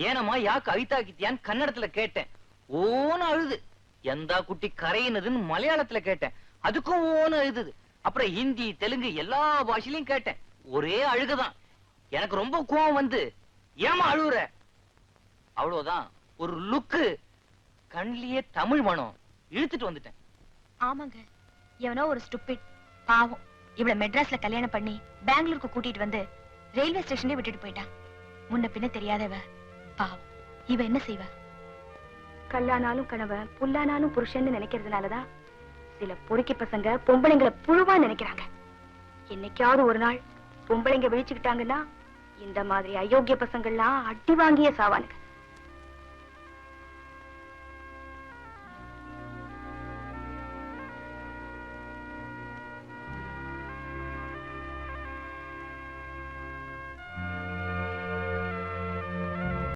ஏனம்மா யாக்கு அவித்தாக்கித்தியான்னு கன்னடத்துல கேட்டேன். ஓன்னு அழுது. எந்தா குட்டி கரையினதுன்னு மலையாளத்துல கேட்டேன். அதுக்கும் ஓன்னு அழுது. அப்புறம் ஹிந்தி தெலுங்கு எல்லா பாஷையிலையும் கேட்டேன். ஒரே அழுகுதான். எனக்கு ரொம்ப கோவம் வந்து ஏமா அழுகுற அவ்வளவுதான். ஒரு லுக்கு கண்ணிலேயே தமிழ் மனம் இழுத்துட்டு வந்துட்டேன். ஆமாங்க, எவனோ ஒரு ஸ்டூபிட் பாவம் இவள மெட்ராஸ்ல கல்யாணம் பண்ணி பெங்களூருக்கு கூட்டிட்டு வந்து ரயில்வே ஸ்டேஷன்ல விட்டுட்டு போயிட்டான். முன்ன பின்ன தெரியாதவ பாவம். இவ என்ன செய்வ? கல்லானாலும் கணவன் புல்லானாலும் புருஷன்னு நினைக்கிறதுனாலதான் சில பொறுக்கி பசங்க பொம்பளைங்களை புழுவா நினைக்கிறாங்க. என்னைக்காவது ஒரு நாள் பொம்பளைங்க விழிச்சுக்கிட்டாங்கன்னா இந்த மாதிரி அயோக்கிய பசங்கள்லாம் அடி வாங்கிய சாவானுங்க.